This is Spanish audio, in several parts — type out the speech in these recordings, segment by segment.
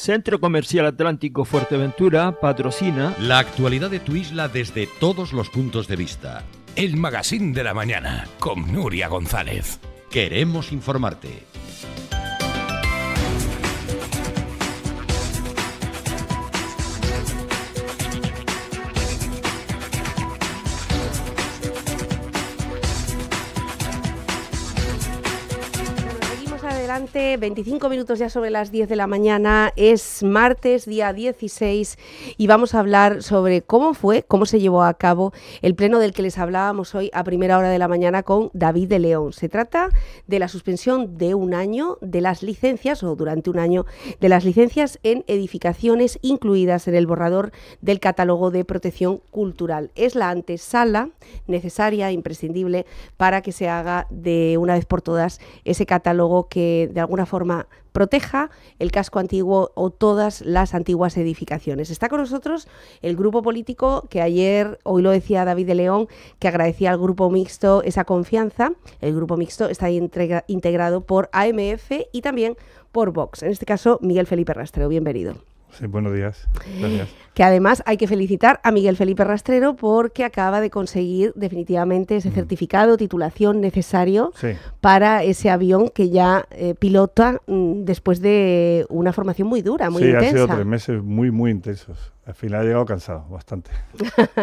Centro Comercial Atlántico Fuerteventura patrocina la actualidad de tu isla desde todos los puntos de vista. El Magazín de la Mañana con Nuria González. Queremos informarte. Adelante, 25 minutos ya sobre las 10 de la mañana, es martes, día 16, y vamos a hablar sobre cómo se llevó a cabo el pleno del que les hablábamos hoy a primera hora de la mañana con David de León. Se trata de la suspensión de un año de las licencias, o durante un año, de las licencias en edificaciones incluidas en el borrador del catálogo de protección cultural. Es la antesala necesaria, imprescindible, para que se haga de una vez por todas ese catálogo que de alguna forma proteja el casco antiguo o todas las antiguas edificaciones. Está con nosotros el grupo político que ayer, hoy lo decía David de León, que agradecía al grupo mixto esa confianza. El grupo mixto está integrado por AMF y también por Vox. En este caso, Miguel Felipe Rastrero. Bienvenido. Sí, buenos días. Gracias. Que además hay que felicitar a Miguel Felipe Rastrero porque acaba de conseguir definitivamente ese certificado, titulación necesario para ese avión que ya pilota después de una formación muy dura, muy intensa. Sí, han sido 3 meses muy intensos. Al final he llegado cansado, bastante.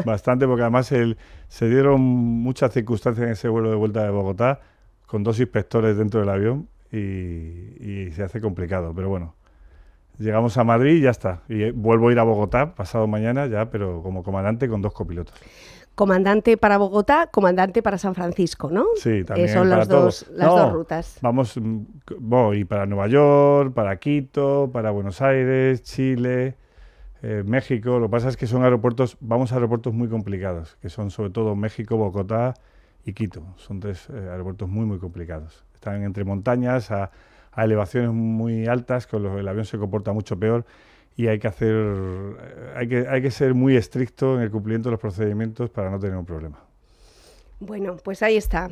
Bastante, porque además se dieron muchas circunstancias en ese vuelo de vuelta de Bogotá, con 2 inspectores dentro del avión y se hace complicado, pero bueno. Llegamos a Madrid y ya está. Y vuelvo a ir a Bogotá pasado mañana ya, pero como comandante con 2 copilotos. Comandante para Bogotá, comandante para San Francisco, ¿no? Sí, también son para las dos rutas. Voy para Nueva York, para Quito, para Buenos Aires, Chile, México. Lo que pasa es que vamos a aeropuertos muy complicados, que son sobre todo México, Bogotá y Quito. Son 3 aeropuertos muy complicados. Están entre montañas, a elevaciones muy altas, con el avión se comporta mucho peor y hay que ser muy estricto en el cumplimiento de los procedimientos para no tener un problema. Bueno, pues ahí está,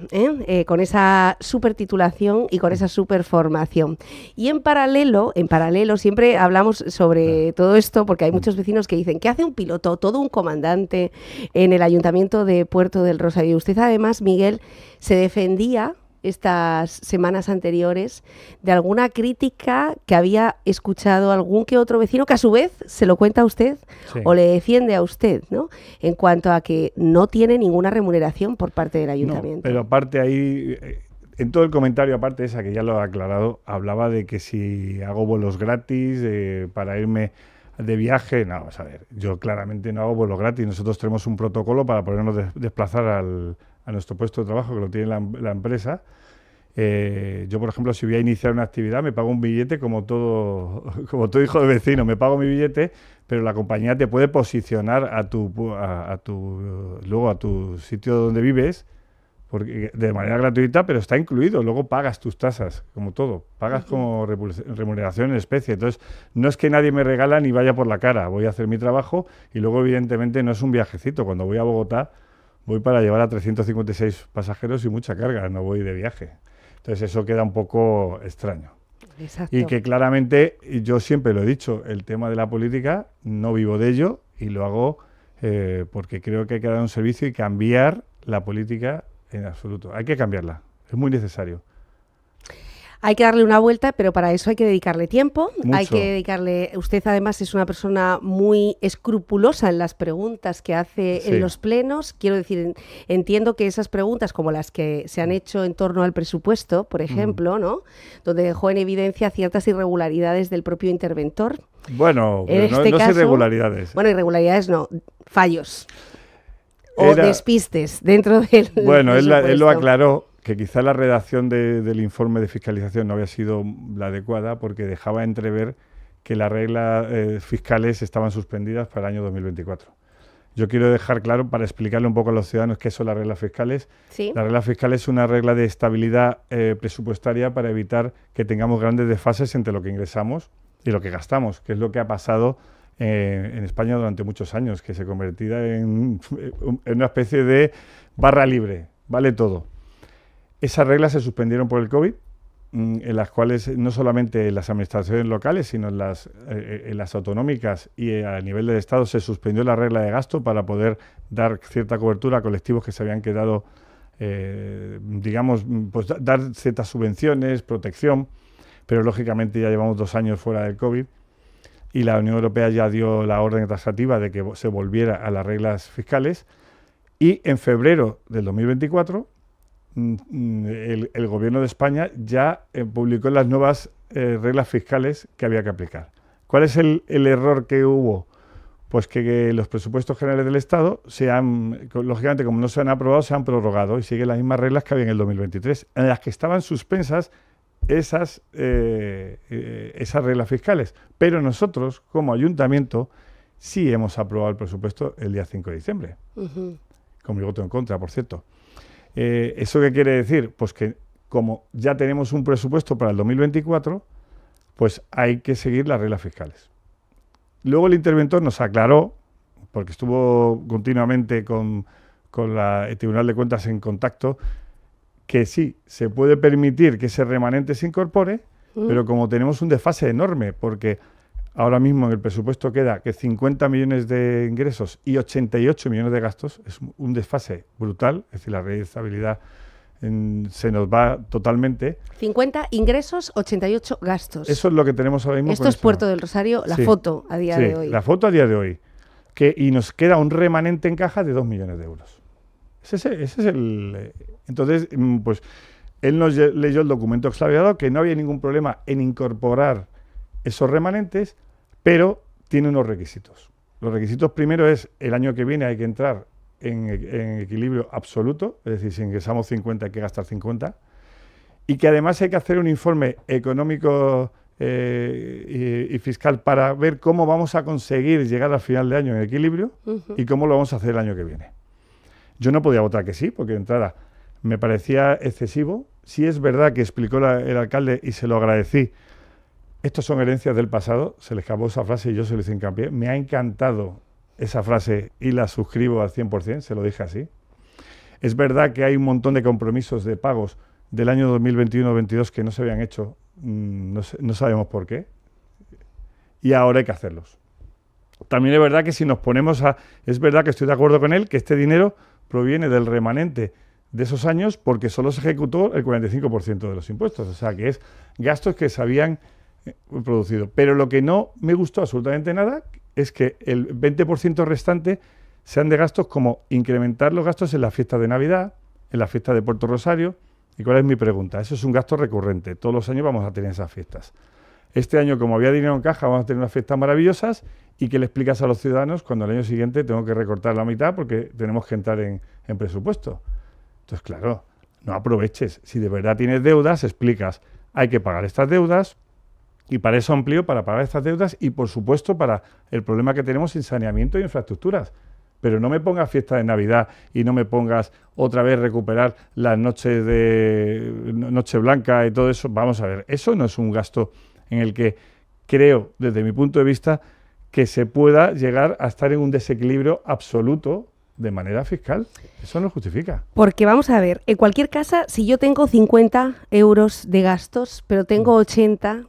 con esa supertitulación y con esa superformación. Y en paralelo siempre hablamos sobre todo esto, porque hay muchos vecinos que dicen, ¿qué hace un piloto, todo un comandante en el Ayuntamiento de Puerto del Rosario? Usted además, Miguel, se defendía estas semanas anteriores de alguna crítica que había escuchado algún que otro vecino, que a su vez se lo cuenta a usted o le defiende a usted, ¿no? En cuanto a que no tiene ninguna remuneración por parte del ayuntamiento. No, pero aparte ahí, en todo el comentario, aparte de esa que ya lo he aclarado, hablaba de que si hago vuelos gratis para irme de viaje. No, vamos a ver, yo claramente no hago vuelos gratis. Nosotros tenemos un protocolo para podernos desplazar a nuestro puesto de trabajo, que lo tiene la empresa. Yo, por ejemplo, si voy a iniciar una actividad, me pago un billete como todo hijo de vecino, me pago mi billete, pero la compañía te puede posicionar a tu sitio donde vives de manera gratuita, pero está incluido. Luego pagas tus tasas, como todo, pagas como remuneración en especie. Entonces, no es que nadie me regala ni vaya por la cara, voy a hacer mi trabajo y luego, evidentemente, no es un viajecito. Cuando voy a Bogotá, voy para llevar a 356 pasajeros y mucha carga, no voy de viaje. Entonces eso queda un poco extraño. Exacto. Y que claramente, yo siempre lo he dicho, el tema de la política, no vivo de ello y lo hago porque creo que hay que dar un servicio y cambiar la política en absoluto. Hay que cambiarla, es muy necesario. Hay que darle una vuelta, pero para eso hay que dedicarle tiempo. Mucho. Hay que dedicarle. Usted además es una persona muy escrupulosa en las preguntas que hace en los plenos. Quiero decir, entiendo que esas preguntas, como las que se han hecho en torno al presupuesto, por ejemplo, ¿no? Donde dejó en evidencia ciertas irregularidades del propio interventor. Bueno, en pero este no caso, sé irregularidades. Bueno, irregularidades no, fallos o despistes dentro del Bueno, él presupuesto. lo aclaró, que quizá la redacción del informe de fiscalización no había sido la adecuada porque dejaba entrever que las reglas fiscales estaban suspendidas para el año 2024. Yo quiero dejar claro, para explicarle un poco a los ciudadanos, qué son las reglas fiscales. ¿Sí? La regla fiscal es una regla de estabilidad presupuestaria para evitar que tengamos grandes desfases entre lo que ingresamos y lo que gastamos, que es lo que ha pasado en España durante muchos años, que se convertía en una especie de barra libre, vale todo. Esas reglas se suspendieron por el COVID en las cuales no solamente en las administraciones locales, sino en las autonómicas y a nivel del Estado se suspendió la regla de gasto para poder dar cierta cobertura a colectivos que se habían quedado, digamos, pues dar ciertas subvenciones, protección, pero lógicamente ya llevamos 2 años fuera del COVID y la Unión Europea ya dio la orden taxativa de que se volviera a las reglas fiscales y en febrero del 2024 el Gobierno de España ya publicó las nuevas reglas fiscales que había que aplicar. ¿Cuál es el error que hubo? Pues que los presupuestos generales del Estado lógicamente, como no se han aprobado, se han prorrogado y siguen las mismas reglas que había en el 2023, en las que estaban suspensas esas reglas fiscales. Pero nosotros, como ayuntamiento, sí hemos aprobado el presupuesto el día 5 de diciembre. Con mi voto en contra, por cierto. ¿Eso qué quiere decir? Pues que como ya tenemos un presupuesto para el 2024, pues hay que seguir las reglas fiscales. Luego el interventor nos aclaró, porque estuvo continuamente con el Tribunal de Cuentas en contacto, que sí, se puede permitir que ese remanente se incorpore, pero como tenemos un desfase enorme, porque ahora mismo en el presupuesto queda que 50 millones de ingresos y 88 millones de gastos, es un desfase brutal, es decir, la rentabilidad se nos va totalmente. 50 ingresos, 88 gastos. Eso es lo que tenemos ahora mismo. Esto es Puerto del Rosario, la foto a día de hoy. La foto a día de hoy. Y nos queda un remanente en caja de 2 millones de euros. Ese es el... Entonces, pues, él nos leyó el documento extraviado, que no había ningún problema en incorporar esos remanentes, pero tiene unos requisitos. Los requisitos primero es, el año que viene hay que entrar en equilibrio absoluto, es decir, si ingresamos 50 hay que gastar 50, y que además hay que hacer un informe económico y fiscal para ver cómo vamos a conseguir llegar al final de año en equilibrio y cómo lo vamos a hacer el año que viene. Yo no podía votar que sí, porque de entrada me parecía excesivo. Sí es verdad que explicó el alcalde y se lo agradecí. Estos son herencias del pasado, se le escapó esa frase y yo se lo hice hincapié. Me ha encantado esa frase y la suscribo al 100%, se lo dije así. Es verdad que hay un montón de compromisos de pagos del año 2021-22 que no se habían hecho, no sabemos por qué, y ahora hay que hacerlos. También es verdad que si nos ponemos es verdad que estoy de acuerdo con él, que este dinero proviene del remanente de esos años porque solo se ejecutó el 45% de los impuestos, o sea que es gastos que se habían producido. Pero lo que no me gustó absolutamente nada es que el 20% restante sean de gastos como incrementar los gastos en las fiestas de Navidad, en la fiesta de Puerto Rosario. ¿Y cuál es mi pregunta? Eso es un gasto recurrente, todos los años vamos a tener esas fiestas. Este año, como había dinero en caja, vamos a tener unas fiestas maravillosas y que le explicas a los ciudadanos cuando el año siguiente tengo que recortar la mitad porque tenemos que entrar en presupuesto. Entonces, claro, no aproveches. Si de verdad tienes deudas, explicas, hay que pagar estas deudas y para eso amplío para pagar estas deudas y, por supuesto, para el problema que tenemos en saneamiento e infraestructuras. Pero no me pongas fiesta de Navidad y no me pongas otra vez recuperar las noches de Noche Blanca y todo eso. Vamos a ver, eso no es un gasto en el que creo, desde mi punto de vista, que se pueda llegar a estar en un desequilibrio absoluto de manera fiscal. Eso no lo justifica. Porque vamos a ver, en cualquier casa, si yo tengo 50 euros de gastos, pero tengo 80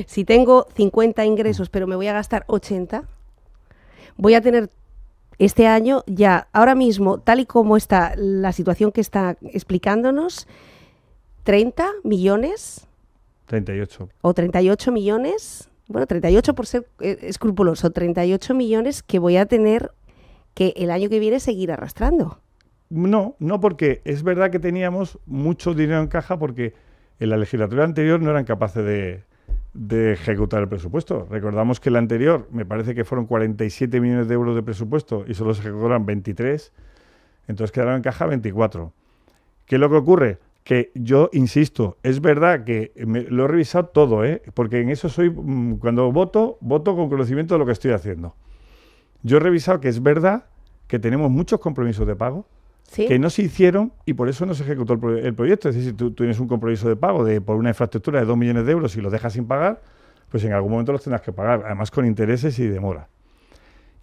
si tengo 50 ingresos, pero me voy a gastar 80, voy a tener este año ya, ahora mismo, tal y como está la situación que está explicándonos, 30 millones. 38. O 38 millones. Bueno, 38 por ser escrupuloso, 38 millones que voy a tener que el año que viene seguir arrastrando. No, porque es verdad que teníamos mucho dinero en caja porque en la legislatura anterior no eran capaces de ejecutar el presupuesto. Recordamos que el anterior, me parece que fueron 47 millones de euros de presupuesto y solo se ejecutaron 23, entonces quedaron en caja 24. ¿Qué es lo que ocurre? Que yo insisto, es verdad que lo he revisado todo, porque en eso soy, cuando voto con conocimiento de lo que estoy haciendo. Yo he revisado que es verdad que tenemos muchos compromisos de pago, ¿sí?, que no se hicieron y por eso no se ejecutó el proyecto. Es decir, si tú tienes un compromiso de pago por una infraestructura de 2 millones de euros y lo dejas sin pagar, pues en algún momento los tendrás que pagar, además con intereses y demora.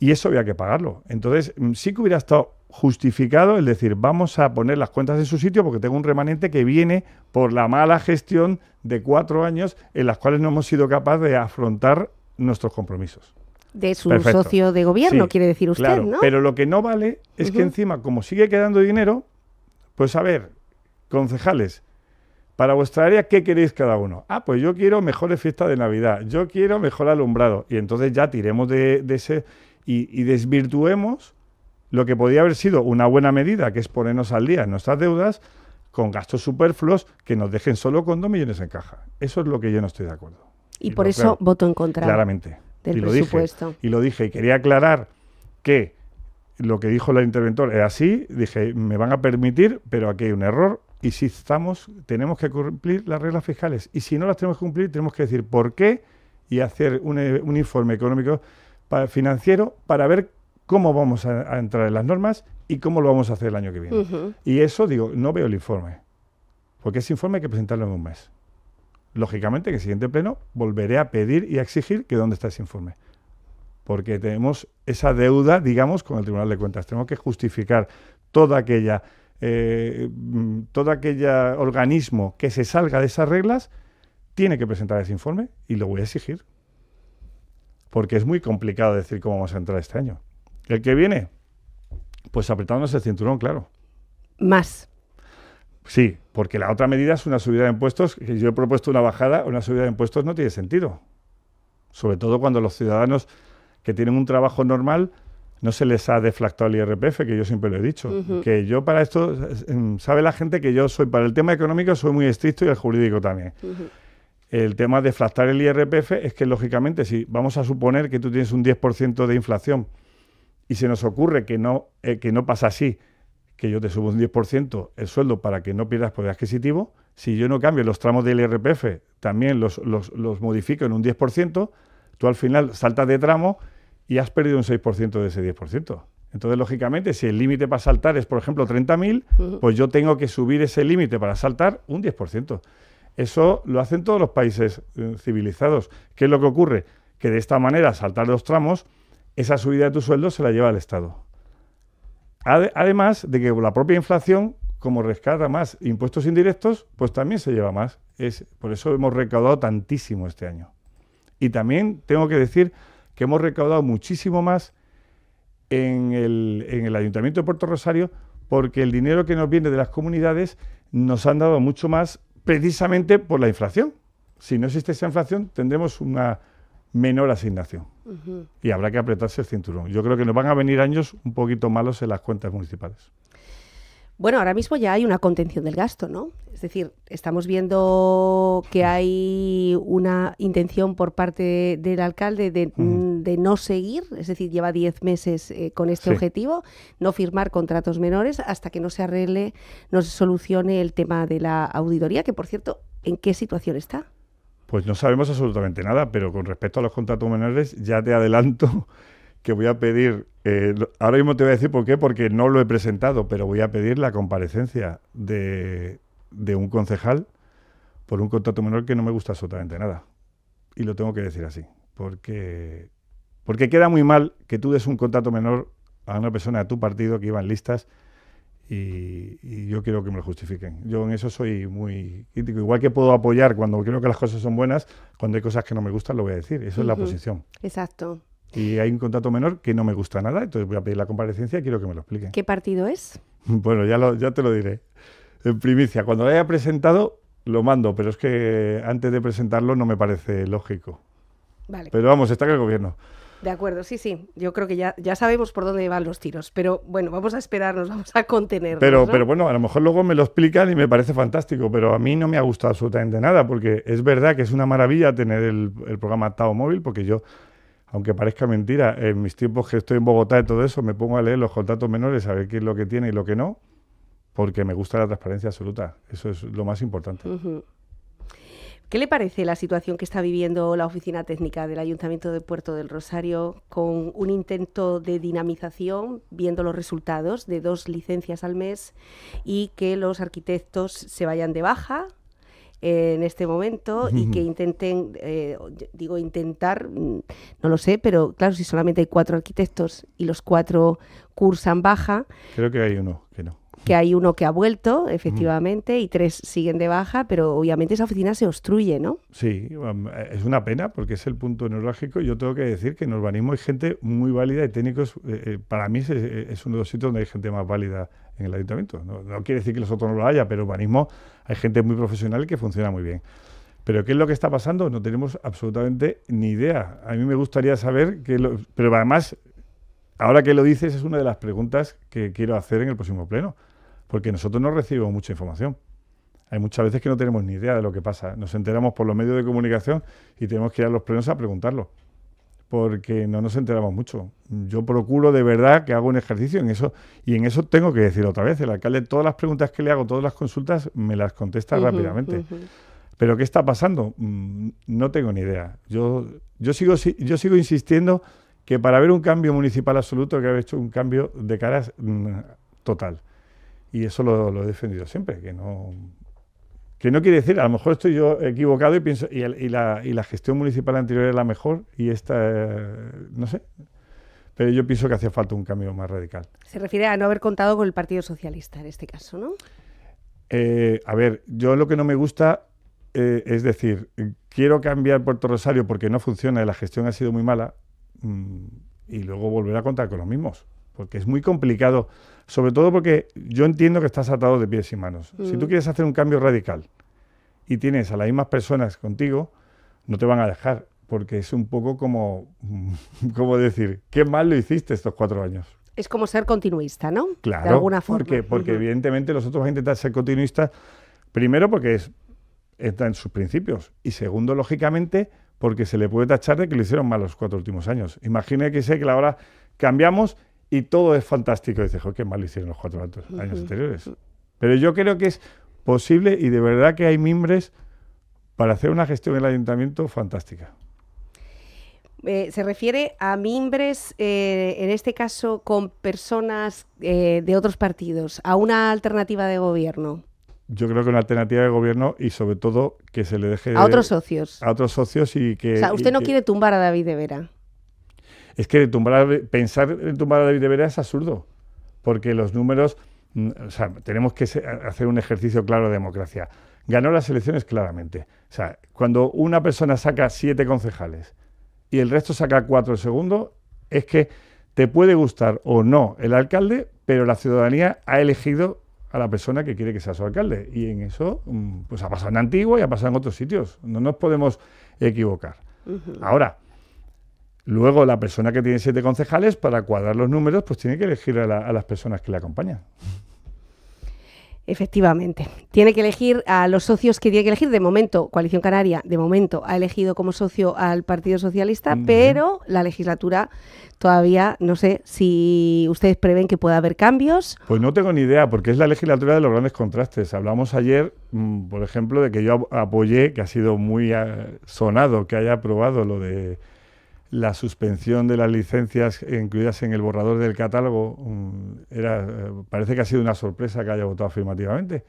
Y eso había que pagarlo. Entonces, sí que hubiera estado justificado el decir, vamos a poner las cuentas en su sitio porque tengo un remanente que viene por la mala gestión de 4 años en las cuales no hemos sido capaces de afrontar nuestros compromisos. De su socio de gobierno, sí, quiere decir usted, claro, ¿no? Pero lo que no vale es que encima, como sigue quedando dinero, pues a ver, concejales, para vuestra área, ¿qué queréis cada uno? Ah, pues yo quiero mejores fiestas de Navidad, yo quiero mejor alumbrado. Y entonces ya tiremos de ese y desvirtuemos lo que podía haber sido una buena medida, que es ponernos al día en nuestras deudas, con gastos superfluos que nos dejen solo con 2 millones en caja. Eso es lo que yo no estoy de acuerdo. Y por eso voto en contra. Claramente. Del y presupuesto. Lo dije, y quería aclarar que lo que dijo el interventor es así. Dije, me van a permitir, pero aquí hay un error. Y si tenemos que cumplir las reglas fiscales. Y si no las tenemos que cumplir, tenemos que decir por qué y hacer un informe económico financiero para ver cómo vamos a entrar en las normas y cómo lo vamos a hacer el año que viene. Y eso, digo, no veo el informe. Porque ese informe hay que presentarlo en un mes. Lógicamente, en el siguiente pleno volveré a pedir y a exigir que dónde está ese informe. Porque tenemos esa deuda, digamos, con el Tribunal de Cuentas. Tenemos que justificar todo aquella organismo que se salga de esas reglas, tiene que presentar ese informe y lo voy a exigir. Porque es muy complicado decir cómo vamos a entrar este año. El que viene, pues apretándonos el cinturón, claro. Más. Sí, porque la otra medida es una subida de impuestos, que yo he propuesto una bajada, una subida de impuestos no tiene sentido. Sobre todo cuando los ciudadanos que tienen un trabajo normal no se les ha deflactado el IRPF, que yo siempre lo he dicho. Que yo para esto, sabe la gente que yo soy, para el tema económico soy muy estricto y el jurídico también. El tema de deflactar el IRPF es que, lógicamente, si vamos a suponer que tú tienes un 10% de inflación y se nos ocurre que no pasa así, que yo te subo un 10% el sueldo para que no pierdas poder adquisitivo, si yo no cambio los tramos del IRPF, también los modifico en un 10%, tú al final saltas de tramo y has perdido un 6% de ese 10%. Entonces, lógicamente, si el límite para saltar es, por ejemplo, 30.000, pues yo tengo que subir ese límite para saltar un 10%. Eso lo hacen todos los países civilizados. ¿Qué es lo que ocurre? Que de esta manera, saltar los tramos, esa subida de tu sueldo se la lleva el Estado. Además de que la propia inflación, como rescata más impuestos indirectos, pues también se lleva más. Por eso hemos recaudado tantísimo este año. Y también tengo que decir que hemos recaudado muchísimo más en el Ayuntamiento de Puerto Rosario, porque el dinero que nos viene de las comunidades nos han dado mucho más precisamente por la inflación. Si no existe esa inflación, tendremos una menor asignación. Y habrá que apretarse el cinturón. Yo creo que nos van a venir años un poquito malos en las cuentas municipales. Bueno, ahora mismo ya hay una contención del gasto, ¿no? Es decir, estamos viendo que hay una intención por parte del alcalde de no seguir, es decir, lleva 10 meses con este objetivo, no firmar contratos menores hasta que no se arregle, no se solucione el tema de la auditoría, que por cierto, ¿en qué situación está? Pues no sabemos absolutamente nada, pero con respecto a los contratos menores ya te adelanto que voy a pedir, ahora mismo te voy a decir por qué, porque no lo he presentado, pero voy a pedir la comparecencia de un concejal por un contrato menor que no me gusta absolutamente nada. Y lo tengo que decir así, porque queda muy mal que tú des un contrato menor a una persona de tu partido que iba en listas y yo quiero que me lo justifiquen. Yo en eso soy muy crítico. Igual que puedo apoyar cuando creo que las cosas son buenas, cuando hay cosas que no me gustan lo voy a decir. Eso es la posición. Exacto. Y hay un contrato menor que no me gusta nada, entonces voy a pedir la comparecencia y quiero que me lo expliquen. ¿Qué partido es? Bueno, ya te lo diré. En primicia, cuando lo haya presentado, lo mando, pero es que antes de presentarlo no me parece lógico. Vale. Pero vamos, está en el gobierno. De acuerdo, sí. Yo creo que ya sabemos por dónde van los tiros. Pero bueno, vamos a esperarnos, vamos a contenernos. Pero bueno, a lo mejor luego me lo explican y me parece fantástico, pero a mí no me ha gustado absolutamente nada, porque es verdad que es una maravilla tener el programa Tao Móvil, porque yo, aunque parezca mentira, en mis tiempos que estoy en Bogotá y todo eso, me pongo a leer los contratos menores, a ver qué es lo que tiene y lo que no, porque me gusta la transparencia absoluta. Eso es lo más importante. ¿Qué le parece la situación que está viviendo la oficina técnica del Ayuntamiento de Puerto del Rosario con un intento de dinamización, viendo los resultados de 2 licencias al mes y que los arquitectos se vayan de baja? en este momento y que intenten, digo intentar, no lo sé, pero claro, si solamente hay 4 arquitectos y los 4 cursan baja. Creo que hay uno que no. Que hay uno que ha vuelto, efectivamente, y 3 siguen de baja, pero obviamente esa oficina se obstruye, ¿no? Sí, es una pena porque es el punto neurálgico. Yo tengo que decir que en urbanismo hay gente muy válida y técnicos. Para mí es uno de los sitios donde hay gente más válida en el ayuntamiento. No quiere decir que los otros no lo haya, pero en urbanismo hay gente muy profesional que funciona muy bien. Pero ¿qué es lo que está pasando? No tenemos absolutamente ni idea. A mí me gustaría saber pero además, ahora que lo dices, es una de las preguntas que quiero hacer en el próximo pleno. Porque nosotros no recibimos mucha información. Hay muchas veces que no tenemos ni idea de lo que pasa. Nos enteramos por los medios de comunicación y tenemos que ir a los plenos a preguntarlo. Porque no nos enteramos mucho. Yo procuro de verdad que hago un ejercicio en eso. Y en eso tengo que decir otra vez. El alcalde, todas las preguntas que le hago, todas las consultas, me las contesta rápidamente. ¿Pero qué está pasando? No tengo ni idea. Yo sigo insistiendo que para ver un cambio municipal absoluto hay que haber hecho un cambio de caras total. Y eso lo he defendido siempre, que no quiere decir, a lo mejor estoy yo equivocado y pienso, y la gestión municipal anterior era la mejor y esta, no sé, pero yo pienso que hacía falta un cambio más radical. Se refiere a no haber contado con el Partido Socialista en este caso, ¿no? A ver, yo lo que no me gusta es decir, quiero cambiar Puerto Rosario porque no funciona y la gestión ha sido muy mala y luego volver a contar con los mismos. Porque es muy complicado, sobre todo porque yo entiendo que estás atado de pies y manos. Si tú quieres hacer un cambio radical y tienes a las mismas personas contigo, no te van a dejar, porque es un poco como decir, qué mal lo hiciste estos 4 años. Es como ser continuista, ¿no? Claro, de alguna forma. Porque evidentemente los otros van a intentar ser continuistas, primero porque está en sus principios, y segundo, lógicamente, porque se le puede tachar de que lo hicieron mal los 4 últimos años. Imagina que ahora cambiamos y todo es fantástico. Y dices, joder, qué mal lo hicieron los 4 años anteriores. Pero yo creo que es posible y de verdad que hay mimbres para hacer una gestión en el ayuntamiento fantástica. Se refiere a mimbres, en este caso, con personas de otros partidos, a una alternativa de gobierno. Yo creo que una alternativa de gobierno y sobre todo que se le deje... A otros socios. A otros socios y que... O sea, usted no quiere tumbar a David de Vera. Es que pensar en tumbar a David de Vera es absurdo, porque los números, o sea, tenemos que hacer un ejercicio claro de democracia. Ganó las elecciones claramente. O sea, cuando una persona saca 7 concejales y el resto saca 4 el segundo, es que te puede gustar o no el alcalde, pero la ciudadanía ha elegido a la persona que quiere que sea su alcalde. Y en eso, pues ha pasado en Antigua y ha pasado en otros sitios. No nos podemos equivocar. Ahora, luego, la persona que tiene 7 concejales, para cuadrar los números, pues tiene que elegir a las personas que le acompañan. Efectivamente. Tiene que elegir a los socios que tiene que elegir. De momento, Coalición Canaria, de momento, ha elegido como socio al Partido Socialista, pero la legislatura todavía, no sé si ustedes prevén que pueda haber cambios. Pues no tengo ni idea, porque es la legislatura de los grandes contrastes. Hablamos ayer, por ejemplo, de que yo apoyé, que ha sido muy sonado, que haya aprobado lo de la suspensión de las licencias incluidas en el borrador del catálogo. Parece que ha sido una sorpresa que haya votado afirmativamente.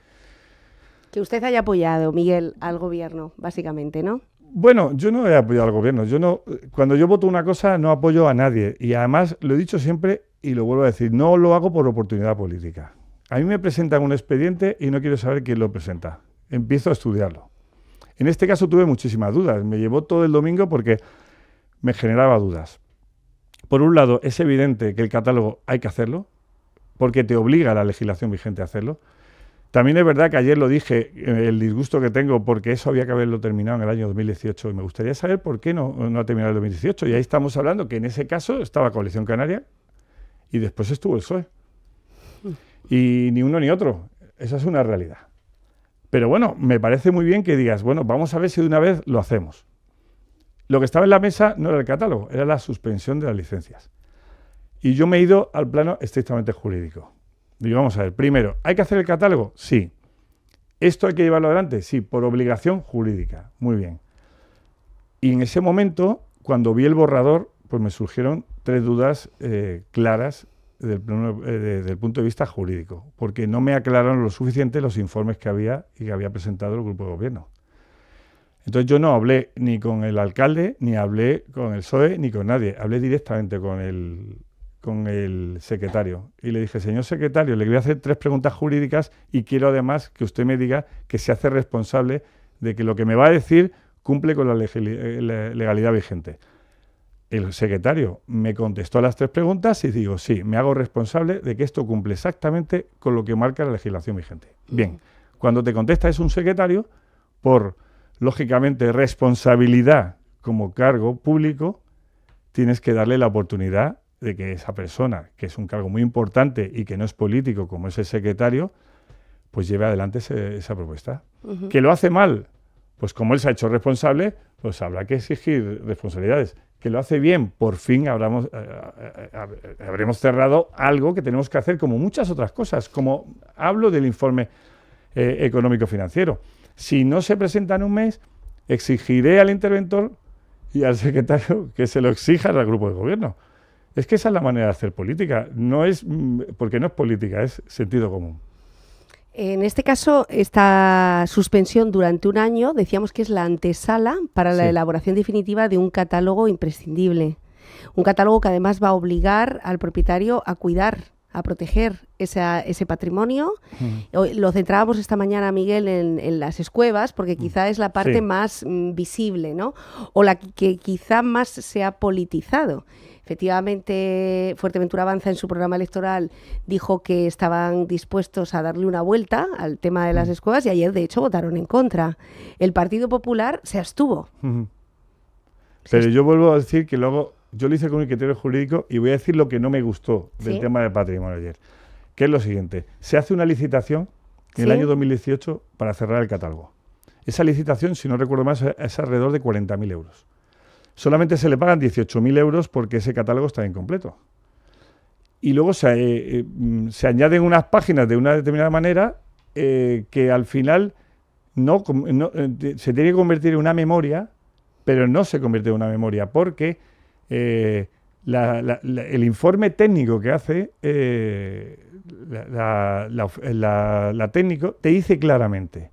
Que usted haya apoyado, Miguel, al gobierno, básicamente, ¿no? Bueno, yo no he apoyado al gobierno. Cuando yo voto una cosa, no apoyo a nadie. Y además, lo he dicho siempre y lo vuelvo a decir, no lo hago por oportunidad política. A mí me presentan un expediente y no quiero saber quién lo presenta. Empiezo a estudiarlo. En este caso tuve muchísimas dudas. Me llevó todo el domingo porque me generaba dudas. Por un lado, es evidente que el catálogo hay que hacerlo, porque te obliga la legislación vigente a hacerlo. También es verdad que ayer lo dije, el disgusto que tengo, porque eso había que haberlo terminado en el año 2018, y me gustaría saber por qué no ha terminado el 2018. Y ahí estamos hablando que en ese caso estaba Coalición Canaria y después estuvo el PSOE. Y ni uno ni otro. Esa es una realidad. Pero bueno, me parece muy bien que digas, bueno, vamos a ver si de una vez lo hacemos. Lo que estaba en la mesa no era el catálogo, era la suspensión de las licencias. Y yo me he ido al plano estrictamente jurídico. Digo, vamos a ver, primero, ¿hay que hacer el catálogo? Sí. ¿Esto hay que llevarlo adelante? Sí, por obligación jurídica. Muy bien. Y en ese momento, cuando vi el borrador, pues me surgieron 3 dudas claras desde el punto de vista jurídico, porque no me aclararon lo suficiente los informes que había y que había presentado el grupo de gobierno. Entonces yo no hablé ni con el alcalde, ni hablé con el PSOE, ni con nadie. Hablé directamente con el secretario. Y le dije, señor secretario, le voy a hacer 3 preguntas jurídicas y quiero además que usted me diga que se hace responsable de que lo que me va a decir cumple con la legalidad vigente. El secretario me contestó las 3 preguntas y digo, sí, me hago responsable de que esto cumple exactamente con lo que marca la legislación vigente. Bien, cuando te contesta es un secretario, por, lógicamente, responsabilidad como cargo público, tienes que darle la oportunidad de que esa persona, que es un cargo muy importante y que no es político como es el secretario, pues lleve adelante esa propuesta. ¿Que lo hace mal? Pues como él se ha hecho responsable, pues habrá que exigir responsabilidades. Que lo hace bien, por fin habremos cerrado algo que tenemos que hacer, como muchas otras cosas, como hablo del informe económico-financiero. Si no se presenta en un mes, exigiré al interventor y al secretario que se lo exijan al grupo de gobierno. Es que esa es la manera de hacer política, no es porque no es política, es sentido común. En este caso, esta suspensión durante un año, decíamos que es la antesala para la elaboración definitiva de un catálogo imprescindible. Un catálogo que además va a obligar al propietario a cuidar, a proteger ese patrimonio. Lo centrábamos esta mañana, Miguel, en las escuevas, porque quizá es la parte más visible, ¿no? O la que quizá más se ha politizado. Efectivamente, Fuerteventura Avanza en su programa electoral dijo que estaban dispuestos a darle una vuelta al tema de las escuevas y ayer, de hecho, votaron en contra. El Partido Popular se abstuvo. Pero yo vuelvo a decir que luego yo lo hice con un criterio jurídico y voy a decir lo que no me gustó del tema de patrimonio ayer, que es lo siguiente. Se hace una licitación en el año 2018 para cerrar el catálogo. Esa licitación, si no recuerdo más, es alrededor de 40.000 euros. Solamente se le pagan 18.000 euros porque ese catálogo está incompleto. Y luego se añaden unas páginas de una determinada manera que al final se tiene que convertir en una memoria, pero no se convierte en una memoria porque el informe técnico que hace la técnico te dice claramente,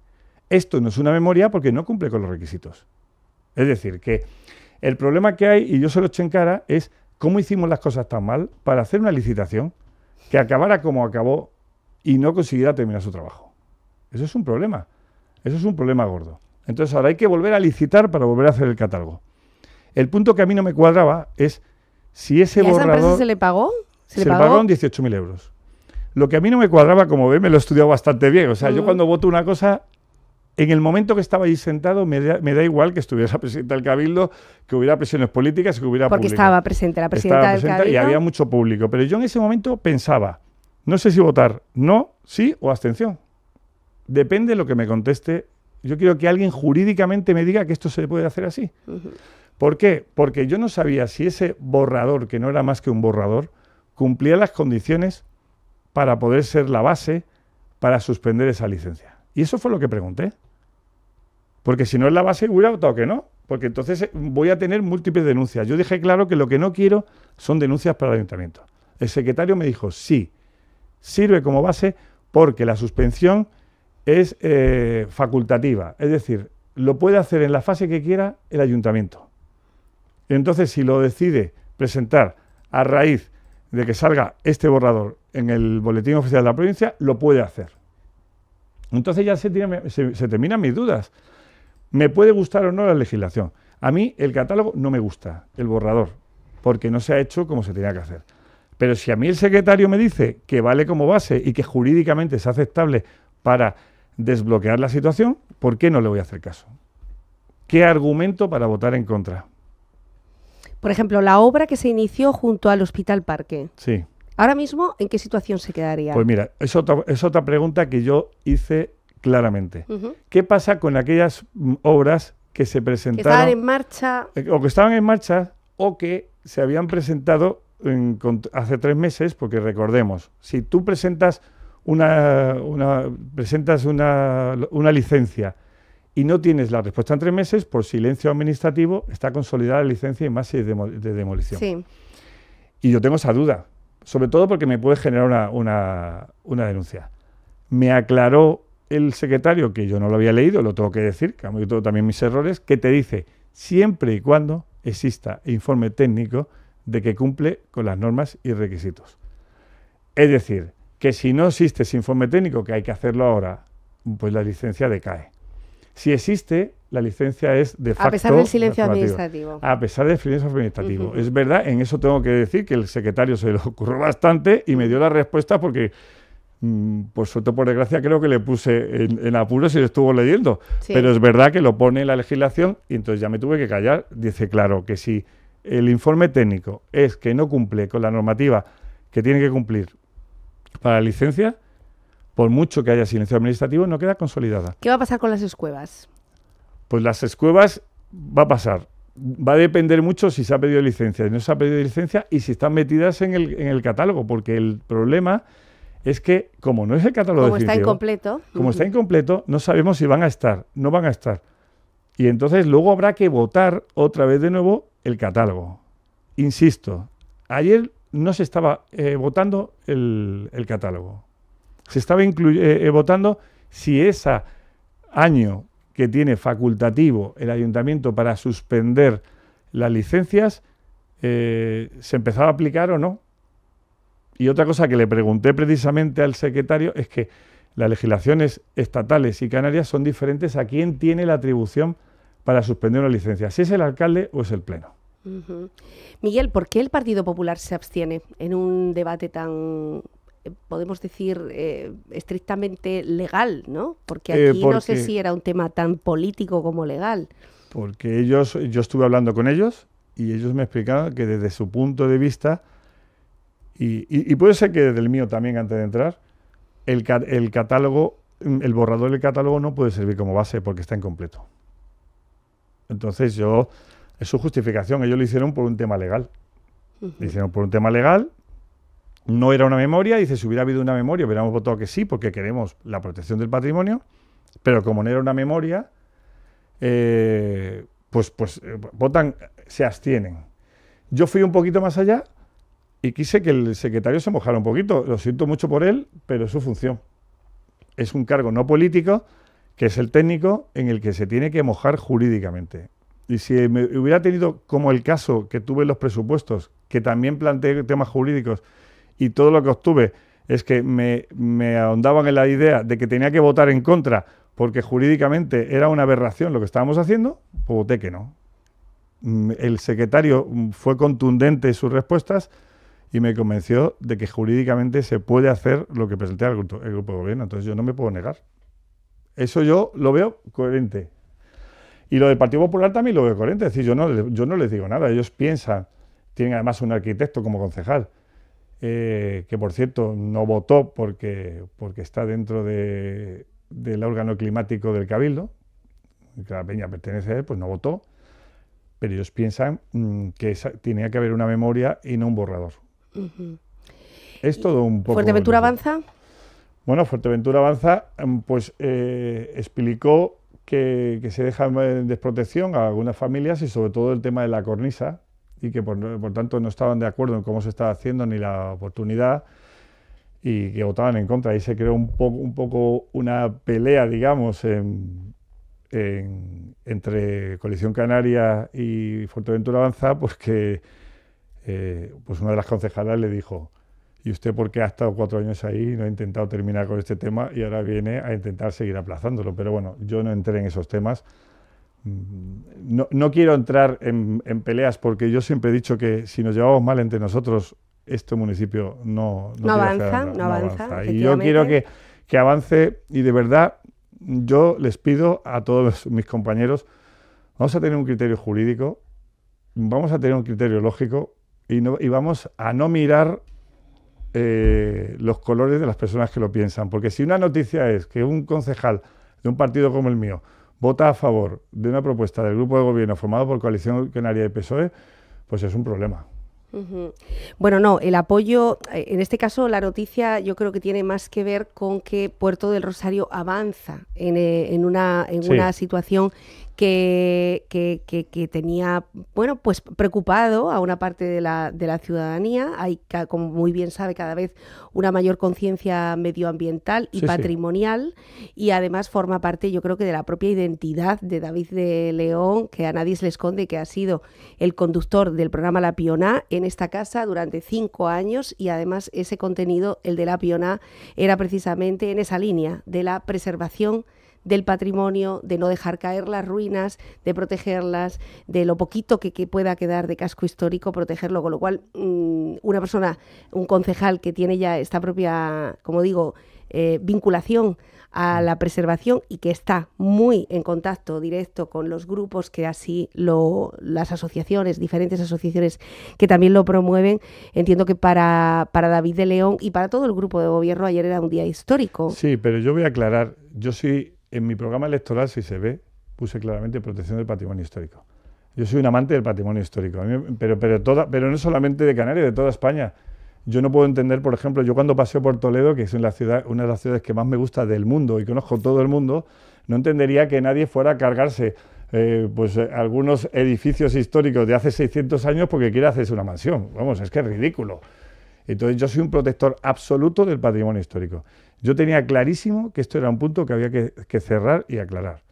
esto no es una memoria porque no cumple con los requisitos. Es decir, que el problema que hay, y yo se lo eché en cara, es cómo hicimos las cosas tan mal para hacer una licitación que acabara como acabó y no consiguiera terminar su trabajo. Eso es un problema. Eso es un problema gordo. Entonces ahora hay que volver a licitar para volver a hacer el catálogo. El punto que a mí no me cuadraba es si ese borrador... ¿Y a esa empresa se le pagó? Se le pagaron 18.000 euros. Lo que a mí no me cuadraba, como ve, me lo he estudiado bastante bien. O sea, yo cuando voto una cosa... En el momento que estaba ahí sentado, me da igual que estuviera la presidenta del Cabildo, que hubiera presiones políticas, que hubiera porque público. Estaba presente la presidenta del Cabildo. Y había mucho público. Pero yo en ese momento pensaba, no sé si votar no, sí o abstención. Depende de lo que me conteste. Yo quiero que alguien jurídicamente me diga que esto se puede hacer así. ¿Por qué? Porque yo no sabía si ese borrador, que no era más que un borrador, cumplía las condiciones para poder ser la base para suspender esa licencia. Y eso fue lo que pregunté. Porque si no es la base, hubiera votado que no. Porque entonces voy a tener múltiples denuncias. Yo dije claro que lo que no quiero son denuncias para el ayuntamiento. El secretario me dijo, sí, sirve como base porque la suspensión es facultativa. Es decir, lo puede hacer en la fase que quiera el ayuntamiento. Entonces, si lo decide presentar a raíz de que salga este borrador en el boletín oficial de la provincia, lo puede hacer. Entonces ya se terminan mis dudas. ¿Me puede gustar o no la legislación? A mí el catálogo no me gusta, el borrador, porque no se ha hecho como se tenía que hacer. Pero si a mí el secretario me dice que vale como base y que jurídicamente es aceptable para desbloquear la situación, ¿por qué no le voy a hacer caso? ¿Qué argumento para votar en contra? Por ejemplo, la obra que se inició junto al Hospital Parque. Sí. Ahora mismo, ¿en qué situación se quedaría? Pues mira, es otra pregunta que yo hice claramente. ¿Qué pasa con aquellas obras que se presentaron? Que estaban en marcha. O que estaban en marcha o que se habían presentado hace 3 meses, porque recordemos, si tú presentas una licencia y no tienes la respuesta en 3 meses, por silencio administrativo está consolidada la licencia y más si es de demolición. Sí. Y yo tengo esa duda. Sobre todo porque me puede generar una denuncia. Me aclaró el secretario, que yo no lo había leído, lo tengo que decir, que han visto también mis errores, que te dice, siempre y cuando exista informe técnico de que cumple con las normas y requisitos. Es decir, que si no existe ese informe técnico, que hay que hacerlo ahora, pues la licencia decae. Si existe, la licencia es de facto... A pesar del silencio administrativo. A pesar del silencio administrativo. Es verdad, en eso tengo que decir que el secretario se le ocurrió bastante y me dio la respuesta porque, por suerte o por desgracia, creo que le puse en apuros y lo estuvo leyendo. Sí. Pero es verdad que lo pone en la legislación y entonces ya me tuve que callar. Dice, claro, que si el informe técnico es que no cumple con la normativa que tiene que cumplir para la licencia, por mucho que haya silencio administrativo, no queda consolidada. ¿Qué va a pasar con las escuevas? Pues las escuevas va a pasar. Va a depender mucho si se ha pedido licencia, si no se ha pedido licencia y si están metidas en el catálogo, porque el problema es que, como no es el catálogo definitivo, está incompleto. Como está incompleto, no sabemos si van a estar, no van a estar. Y entonces luego habrá que votar otra vez de nuevo el catálogo. Insisto, ayer no se estaba votando el catálogo. Se estaba votando si ese año que tiene facultativo el ayuntamiento para suspender las licencias se empezaba a aplicar o no. Y otra cosa que le pregunté precisamente al secretario es que las legislaciones estatales y canarias son diferentes a quién tiene la atribución para suspender una licencia, si es el alcalde o es el pleno. Miguel, ¿por qué el Partido Popular se abstiene en un debate tan, podemos decir, estrictamente legal, ¿no? Porque aquí no sé si era un tema tan político como legal. Porque yo estuve hablando con ellos y ellos me explicaban que desde su punto de vista, y puede ser que desde el mío también antes de entrar, el catálogo, el borrador del catálogo no puede servir como base porque está incompleto. Entonces es su justificación, ellos lo hicieron por un tema legal. Lo hicieron por un tema legal. No era una memoria, dice, si hubiera habido una memoria, hubiéramos votado que sí, porque queremos la protección del patrimonio, pero como no era una memoria, votan, se abstienen. Yo fui un poquito más allá y quise que el secretario se mojara un poquito. Lo siento mucho por él, pero es su función. Es un cargo no político, que es el técnico, en el que se tiene que mojar jurídicamente. Y si me hubiera tenido, como el caso que tuve en los presupuestos, que también planteé temas jurídicos, y todo lo que obtuve es que me ahondaban en la idea de que tenía que votar en contra porque jurídicamente era una aberración lo que estábamos haciendo, pues voté que no. El secretario fue contundente en sus respuestas y me convenció de que jurídicamente se puede hacer lo que presenté al grupo de gobierno. Entonces yo no me puedo negar. Eso yo lo veo coherente. Y lo del Partido Popular también lo veo coherente. Es decir, yo no les digo nada. Ellos piensan, tienen además un arquitecto como concejal, que por cierto no votó porque está dentro del órgano climático del Cabildo, que la peña pertenece a él, pues no votó, pero ellos piensan que tenía que haber una memoria y no un borrador. Es todo un poco... ¿Fuerteventura Avanza? Bueno, Fuerteventura Avanza pues explicó que se deja en desprotección a algunas familias y sobre todo el tema de la cornisa, y que por tanto no estaban de acuerdo en cómo se estaba haciendo ni la oportunidad y que votaban en contra. Ahí se creó un poco una pelea, digamos, entre Coalición Canaria y Fuerteventura Avanza, pues que pues una de las concejalas le dijo: ¿y usted por qué ha estado 4 años ahí y no ha intentado terminar con este tema y ahora viene a intentar seguir aplazándolo? Pero bueno, yo no entré en esos temas. No quiero entrar en peleas porque yo siempre he dicho que si nos llevamos mal entre nosotros, este municipio no avanza. Y yo quiero que avance y de verdad yo les pido a todos mis compañeros, vamos a tener un criterio jurídico, vamos a tener un criterio lógico y vamos a no mirar los colores de las personas que lo piensan. Porque si una noticia es que un concejal de un partido como el mío vota a favor de una propuesta del grupo de gobierno formado por Coalición Canaria y PSOE, pues es un problema. Bueno, no, el apoyo, en este caso la noticia yo creo que tiene más que ver con que Puerto del Rosario avanza en una situación que tenía, bueno, pues preocupado a una parte de la ciudadanía. Hay, como muy bien sabe, cada vez una mayor conciencia medioambiental y patrimonial, y además forma parte, yo creo que, de la propia identidad de David de León, que a nadie se le esconde que ha sido el conductor del programa La Pioná en esta casa durante 5 años, y además ese contenido, el de La Pioná, era precisamente en esa línea de la preservación del patrimonio, de no dejar caer las ruinas, de protegerlas, de lo poquito que pueda quedar de casco histórico, protegerlo, con lo cual una persona, un concejal que tiene ya esta propia, como digo, vinculación a la preservación y que está muy en contacto directo con los grupos que así las asociaciones, diferentes asociaciones que también lo promueven. Entiendo que para David de León y para todo el grupo de gobierno ayer era un día histórico. Sí, pero yo voy a aclarar, yo sí, en mi programa electoral, si se ve, puse claramente protección del patrimonio histórico. Yo soy un amante del patrimonio histórico, pero no solamente de Canarias, de toda España. Yo no puedo entender, por ejemplo, yo cuando paseo por Toledo, que es una de las ciudades que más me gusta del mundo y conozco todo el mundo, no entendería que nadie fuera a cargarse algunos edificios históricos de hace 600 años porque quiere hacerse una mansión. Vamos, es que es ridículo. Entonces yo soy un protector absoluto del patrimonio histórico. Yo tenía clarísimo que esto era un punto que había que cerrar y aclarar.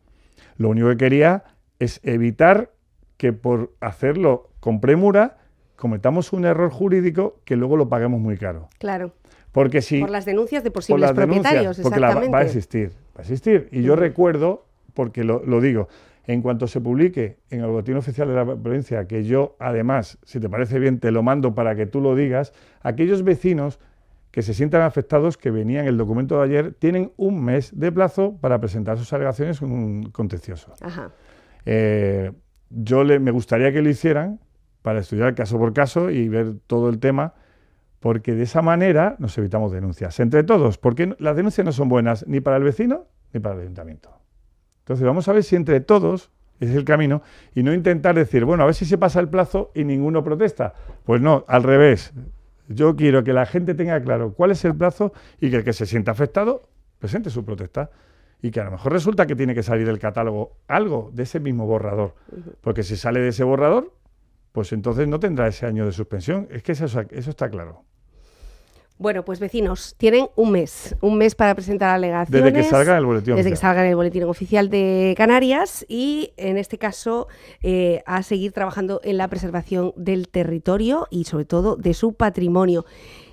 Lo único que quería es evitar que por hacerlo con premura cometamos un error jurídico que luego lo paguemos muy caro. Claro. Porque si, por las denuncias de posibles propietarios, exactamente. Va a existir. Y yo recuerdo, porque lo digo, en cuanto se publique en el Boletín Oficial de la Provincia, que yo, además, si te parece bien, te lo mando para que tú lo digas, aquellos vecinos que se sientan afectados, que venían el documento de ayer, tienen un mes de plazo para presentar sus alegaciones en un contencioso. Ajá. Me gustaría que lo hicieran para estudiar caso por caso y ver todo el tema, porque de esa manera nos evitamos denuncias entre todos, porque las denuncias no son buenas ni para el vecino ni para el ayuntamiento. Entonces vamos a ver si entre todos es el camino y no intentar decir, bueno, a ver si se pasa el plazo y ninguno protesta. Pues no, al revés. Yo quiero que la gente tenga claro cuál es el plazo y que el que se sienta afectado presente su protesta. Y que a lo mejor resulta que tiene que salir del catálogo algo de ese mismo borrador. Porque si sale de ese borrador, pues entonces no tendrá ese año de suspensión. Es que eso está claro. Bueno, pues vecinos, tienen un mes para presentar alegaciones. Desde que salga el boletín oficial. Desde que salga en el boletín oficial de Canarias y, en este caso, a seguir trabajando en la preservación del territorio y, sobre todo, de su patrimonio.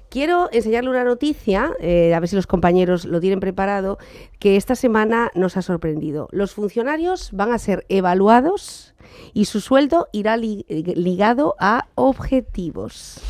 Quiero enseñarle una noticia, a ver si los compañeros lo tienen preparado, que esta semana nos ha sorprendido. Los funcionarios van a ser evaluados y su sueldo irá ligado a objetivos.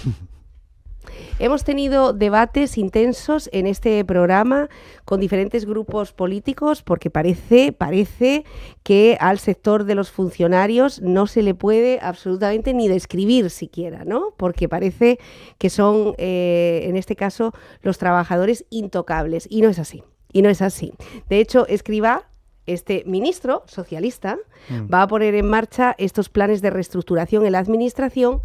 Hemos tenido debates intensos en este programa con diferentes grupos políticos porque parece que al sector de los funcionarios no se le puede absolutamente ni describir siquiera, ¿no? Porque parece que son, en este caso, los trabajadores intocables. Y no es así. De hecho, Escrivá, este ministro socialista, va a poner en marcha estos planes de reestructuración en la administración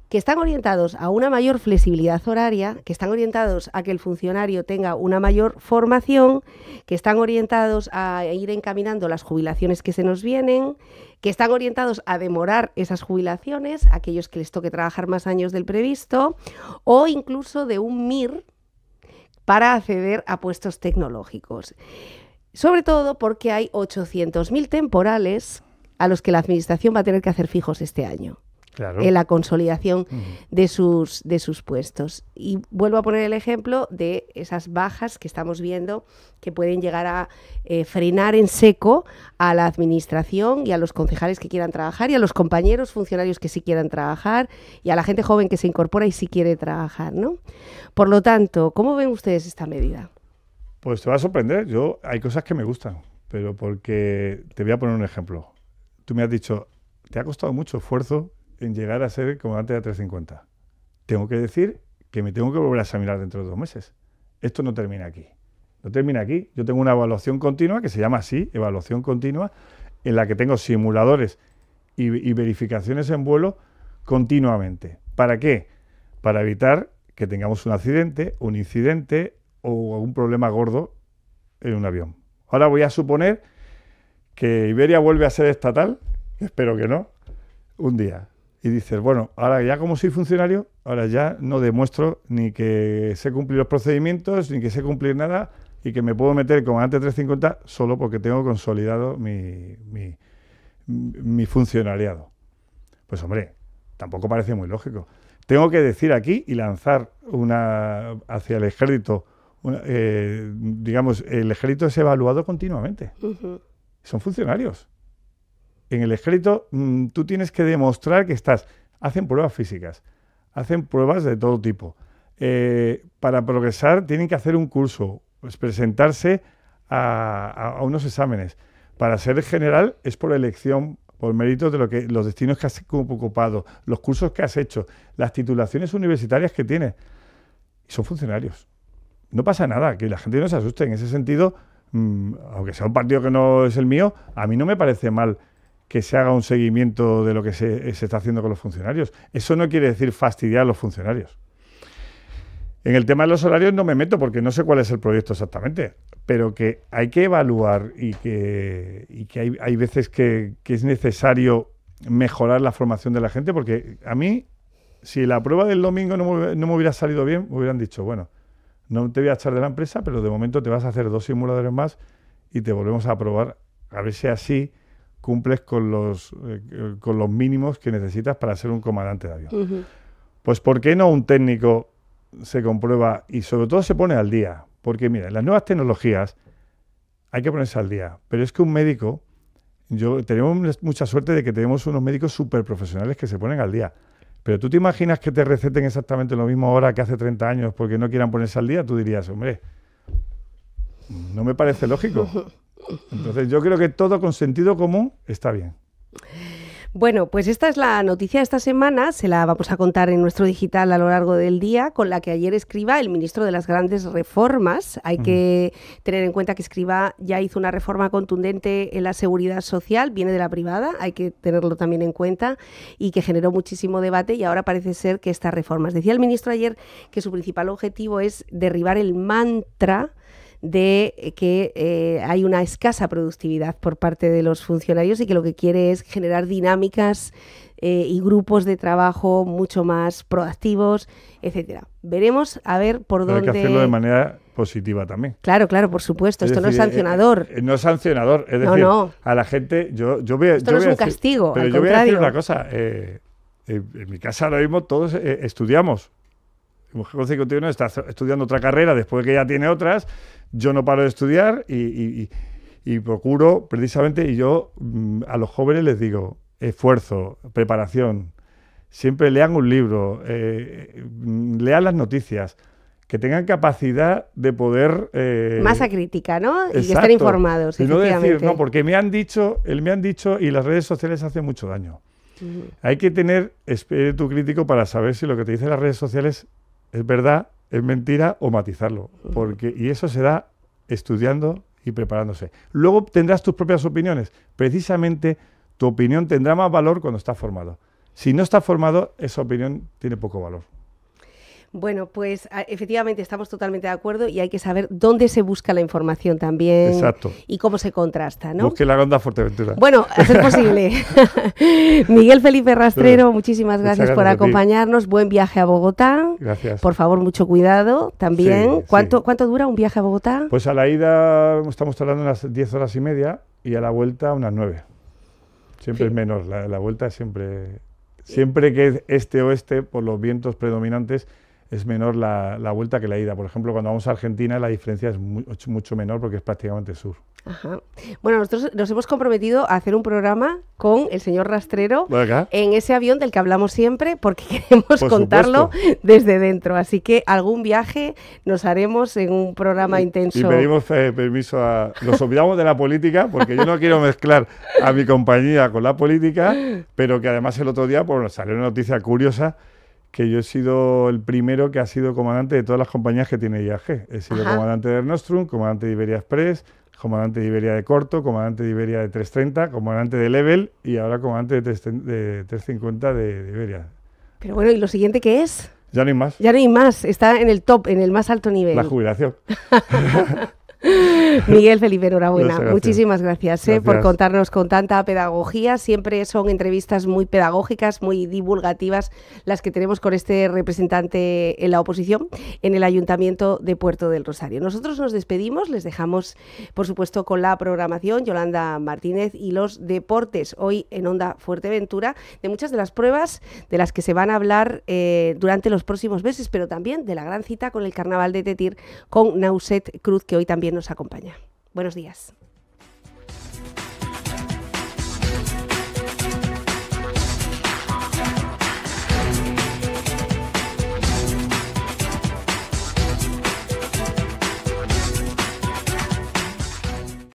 que están orientados a una mayor flexibilidad horaria, que están orientados a que el funcionario tenga una mayor formación, que están orientados a ir encaminando las jubilaciones que se nos vienen, que están orientados a demorar esas jubilaciones, a aquellos que les toque trabajar más años del previsto, o incluso de un MIR para acceder a puestos tecnológicos. Sobre todo porque hay 800.000 temporales a los que la Administración va a tener que hacer fijos este año. Claro. En la consolidación de sus puestos. Y vuelvo a poner el ejemplo de esas bajas que estamos viendo que pueden llegar a frenar en seco a la administración y a los concejales que quieran trabajar y a los compañeros funcionarios que sí quieran trabajar y a la gente joven que se incorpora y sí quiere trabajar, ¿no? Por lo tanto, ¿cómo ven ustedes esta medida? Pues te va a sorprender. Hay cosas que me gustan, pero porque te voy a poner un ejemplo. Tú me has dicho, te ha costado mucho esfuerzo en llegar a ser comandante de 350. Tengo que decir que me tengo que volver a examinar dentro de 2 meses. Esto no termina aquí. No termina aquí. Yo tengo una evaluación continua, que se llama así, evaluación continua, en la que tengo simuladores y verificaciones en vuelo continuamente. ¿Para qué? Para evitar que tengamos un accidente, un incidente o algún problema gordo en un avión. Ahora voy a suponer que Iberia vuelve a ser estatal, espero que no, un día. Y dices, bueno, ahora ya como soy funcionario, ahora ya no demuestro ni que sé cumplir los procedimientos, ni que sé cumplir nada, y que me puedo meter como antes 350 solo porque tengo consolidado mi funcionariado. Pues hombre, tampoco parece muy lógico. Tengo que decir aquí y lanzar hacia el ejército, digamos, el ejército es evaluado continuamente. Son funcionarios. En el ejército tú tienes que demostrar que hacen pruebas físicas, hacen pruebas de todo tipo. Para progresar tienen que hacer un curso, pues presentarse a unos exámenes. Para ser general es por elección, por méritos de los destinos que has ocupado, los cursos que has hecho, las titulaciones universitarias que tienes. Y son funcionarios. No pasa nada, que la gente no se asuste. En ese sentido, aunque sea un partido que no es el mío, a mí no me parece mal que se haga un seguimiento de lo que se está haciendo con los funcionarios. Eso no quiere decir fastidiar a los funcionarios. En el tema de los horarios no me meto porque no sé cuál es el proyecto exactamente, pero que hay que evaluar y que hay veces que es necesario mejorar la formación de la gente, porque a mí, si la prueba del domingo no me hubiera salido bien, me hubieran dicho, bueno, no te voy a echar de la empresa, pero de momento te vas a hacer 2 simuladores más y te volvemos a probar, a ver si así cumples con los mínimos que necesitas para ser un comandante de avión. Pues ¿por qué no un técnico se comprueba y sobre todo se pone al día? Porque mira, en las nuevas tecnologías hay que ponerse al día, pero es que un médico, tenemos mucha suerte de que tenemos unos médicos súper profesionales que se ponen al día, pero tú te imaginas que te receten exactamente lo mismo ahora que hace 30 años porque no quieran ponerse al día. Tú dirías, hombre, no me parece lógico. Entonces yo creo que todo con sentido común está bien. Bueno, pues esta es la noticia de esta semana, se la vamos a contar en nuestro digital a lo largo del día, con la que ayer Escrivá, el ministro de las grandes reformas. Hay que tener en cuenta que Escrivá ya hizo una reforma contundente en la seguridad social, viene de la privada, hay que tenerlo también en cuenta, y que generó muchísimo debate, y ahora parece ser que estas reformas. Decía el ministro ayer que su principal objetivo es derribar el mantra de que hay una escasa productividad por parte de los funcionarios y que lo que quiere es generar dinámicas y grupos de trabajo mucho más proactivos, etcétera. Veremos a ver por dónde... Hay que hacerlo de manera positiva también. Claro, por supuesto. Esto no es sancionador. No es sancionador. Es decir, a la gente... Esto no es un castigo, pero al yo contrario. voy a decir una cosa. En mi casa ahora mismo todos estudiamos. Mi mujer con 51 está estudiando otra carrera después de que ya tiene otras. Yo no paro de estudiar y procuro precisamente, y yo a los jóvenes les digo, esfuerzo, preparación, siempre lean un libro, lean las noticias, que tengan capacidad de poder... masa crítica, ¿no? Exacto. Y que estén informados, y no efectivamente. decir, no, porque me han dicho y las redes sociales hacen mucho daño. Hay que tener espíritu crítico para saber si lo que te dicen las redes sociales es verdad, es mentira o matizarlo. Y eso se da estudiando y preparándose. Luego tendrás tus propias opiniones. Precisamente tu opinión tendrá más valor cuando estás formado. Si no estás formado, esa opinión tiene poco valor. Bueno, pues efectivamente estamos totalmente de acuerdo y hay que saber dónde se busca la información también. Exacto. Y cómo se contrasta, ¿no? Busque la Ronda Fuerteventura. Bueno, a ser posible. Miguel Felipe Rastrero, muchísimas gracias por acompañarnos. Buen viaje a Bogotá. Gracias. Por favor, mucho cuidado también. Sí, ¿Cuánto dura un viaje a Bogotá? Pues a la ida estamos hablando unas 10 horas y media y a la vuelta unas 9. Siempre es menor. La vuelta es siempre que es este-oeste, por los vientos predominantes, es menor la vuelta que la ida. Por ejemplo, cuando vamos a Argentina la diferencia es mucho menor porque es prácticamente sur. Ajá. Bueno, nosotros nos hemos comprometido a hacer un programa con el señor Rastrero en ese avión del que hablamos siempre porque queremos contarlo desde dentro. Así que algún viaje nos haremos en un programa intenso. Y pedimos permiso nos olvidamos de la política porque yo no quiero mezclar a mi compañía con la política, pero que además el otro día salió una noticia curiosa que yo he sido el primero que ha sido comandante de todas las compañías que tiene IAG. He sido comandante de Air Nostrum, comandante de Iberia Express, comandante de Iberia de Corto, comandante de Iberia de 330, comandante de Level y ahora comandante de 350 de Iberia. Pero bueno, ¿y lo siguiente qué es? Ya no hay más. Ya no hay más, está en el top, en el más alto nivel. La jubilación. Miguel Felipe, enhorabuena. Gracias. Muchísimas gracias, por contarnos con tanta pedagogía. Siempre son entrevistas muy pedagógicas, muy divulgativas, las que tenemos con este representante en la oposición en el Ayuntamiento de Puerto del Rosario. Nosotros nos despedimos, les dejamos, por supuesto, con la programación, Yolanda Martínez, y los deportes, hoy en Onda Fuerteventura, de muchas de las pruebas de las que se van a hablar durante los próximos meses, pero también de la gran cita con el Carnaval de Tetir, con Nauset Cruz, que hoy también nos acompaña. Buenos días.